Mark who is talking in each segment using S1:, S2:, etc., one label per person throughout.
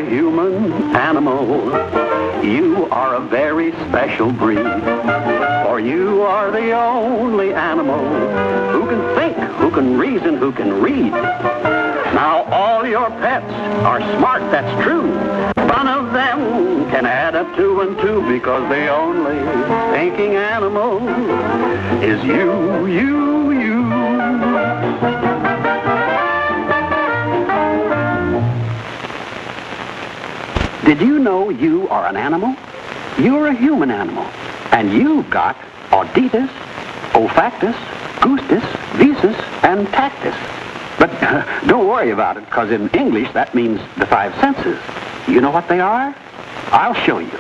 S1: human animal. You are a very special breed, for you are the only animal who can think, who can reason, who can read. Now all your pets are smart, that's true. None of them can add up 2 and 2 because the only thinking animal is you, you, you. Did you know you are an animal? You're a human animal, and you've got auditus, olfactus, gustus, visus, and tactus. But don't worry about it, because in English that means the 5 senses. You know what they are? I'll show you.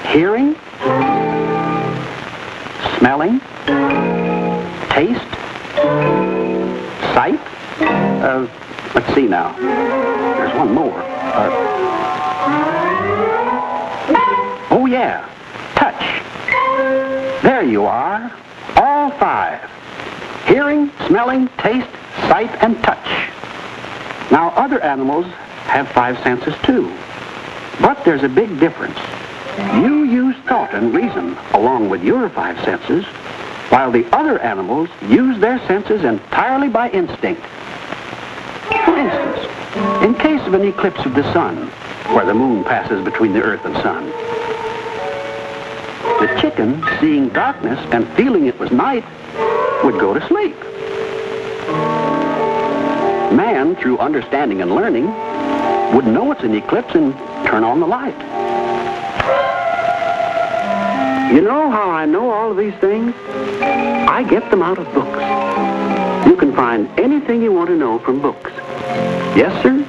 S1: Hearing, smelling, taste, sight. Let's see now. There's one more. Oh yeah, touch. There you are. All 5. Hearing, smelling, taste, sight, and touch. Now other animals have 5 senses too. But there's a big difference. You use thought and reason along with your 5 senses, while the other animals use their senses entirely by instinct. For instance, in case of an eclipse of the sun, where the moon passes between the earth and sun, the chicken, seeing darkness and feeling it was night, would go to sleep. Man, through understanding and learning, would know it's an eclipse and turn on the light. You know how I know all of these things? I get them out of books. You can find anything you want to know from books. Yes, sir.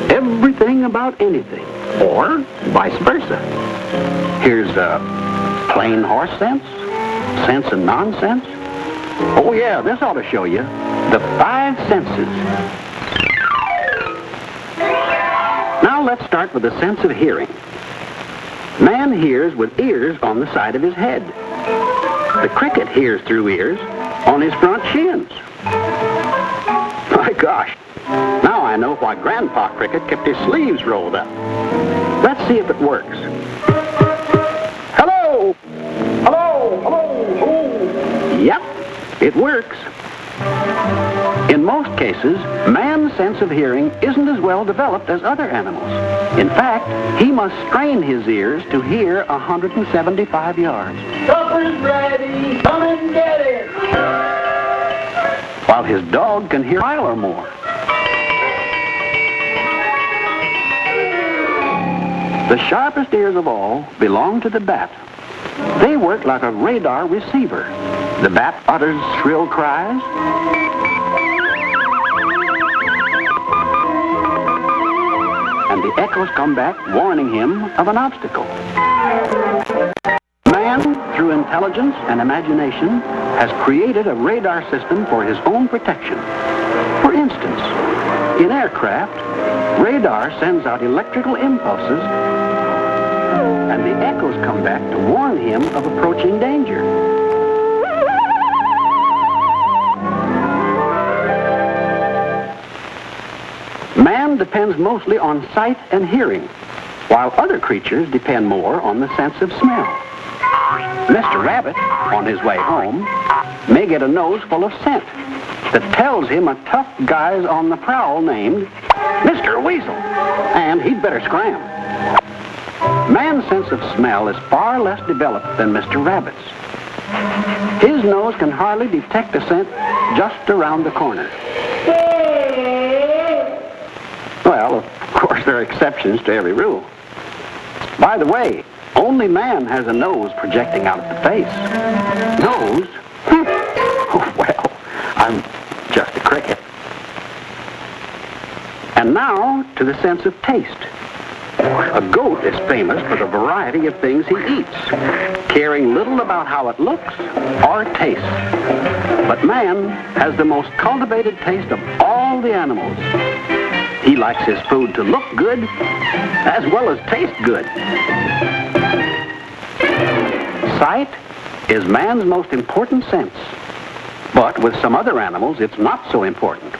S1: Everything about anything. Or vice versa. Here's plain horse sense, sense and nonsense. Oh yeah, this ought to show you the 5 senses. Now let's start with the sense of hearing. Man hears with ears on the side of his head. The cricket hears through ears on his front shins. My gosh, now I know why Grandpa Cricket kept his sleeves rolled up. Let's see if it works. Hello! Hello! Hello! Hello! Yep, it works. In most cases, man's sense of hearing isn't as well developed as other animals. In fact, he must strain his ears to hear 175 yards.
S2: Supper's ready, come and get it!
S1: While his dog can hear a mile or more. The sharpest ears of all belong to the bat. They work like a radar receiver. The bat utters shrill cries, and the echoes come back warning him of an obstacle. Man, through intelligence and imagination, has created a radar system for his own protection. For instance, in aircraft, radar sends out electrical impulses, and the echoes come back to warn him of approaching danger. Man depends mostly on sight and hearing, while other creatures depend more on the sense of smell. Mr. Rabbit, on his way home, may get a nose full of scent that tells him a tough guy's on the prowl named Mr. Weasel, and he'd better scram. Man's sense of smell is far less developed than Mr. Rabbit's. His nose can hardly detect a scent just around the corner. Well, of course, there are exceptions to every rule. By the way, only man has a nose projecting out of the face. Nose? Oh, well, I'm just a cricket. And now to the sense of taste. A goat is famous for the variety of things he eats, caring little about how it looks or tastes. But man has the most cultivated taste of all the animals. He likes his food to look good as well as taste good. Sight is man's most important sense. But with some other animals, it's not so important.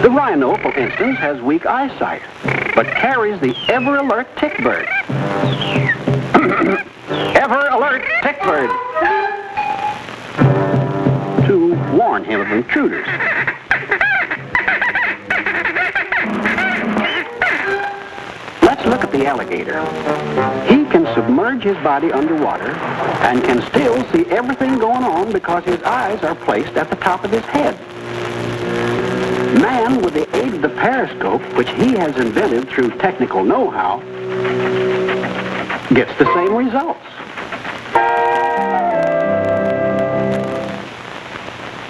S1: The rhino, for instance, has weak eyesight, but carries the ever-alert tick bird. Ever-alert tick bird! To warn him of intruders. Let's look at the alligator. He can submerge his body underwater and can still see everything going on because his eyes are placed at the top of his head. Man, with the aid of the periscope, which he has invented through technical know-how, gets the same results.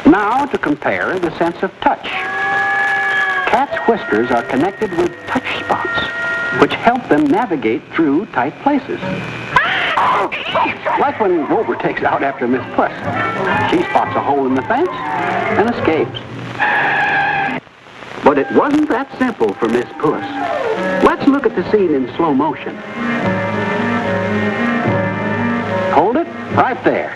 S1: Now to compare the sense of touch. Cats' whiskers are connected with touch spots, which help them navigate through tight places. Like when Rover takes out after Miss Puss. She spots a hole in the fence and escapes. But it wasn't that simple for Miss Puss. Let's look at the scene in slow motion. Hold it right there.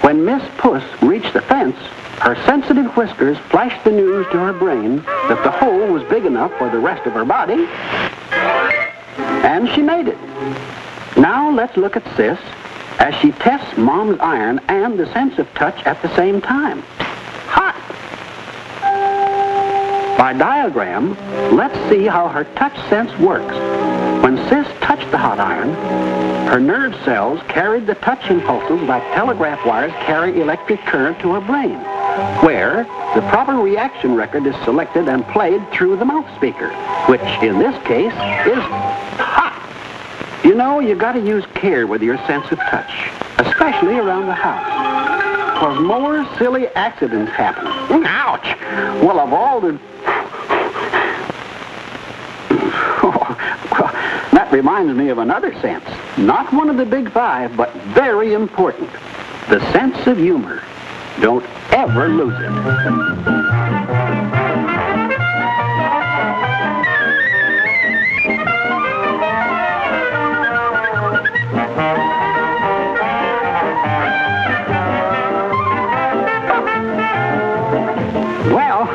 S1: When Miss Puss reached the fence, her sensitive whiskers flashed the news to her brain that the hole was big enough for the rest of her body, and she made it. Now let's look at Sis as she tests Mom's iron and the sense of touch at the same time. Hot! By diagram, let's see how her touch sense works. When Sis touched the hot iron, her nerve cells carried the touch impulses like telegraph wires carry electric current to her brain, where the proper reaction record is selected and played through the mouth speaker, which in this case is hot. You know, you got to use care with your sense of touch, especially around the house, because more silly accidents happen. Ouch! Well, of all the... That reminds me of another sense. Not one of the big five, but very important. The sense of humor. Don't ever lose it. Well,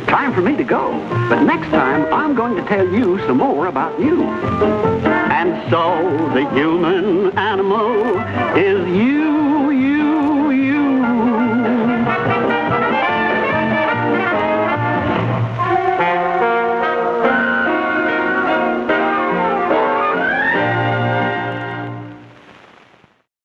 S1: time for me to go. But next time, I'm going to tell you some more about you. And so, the human animal is you.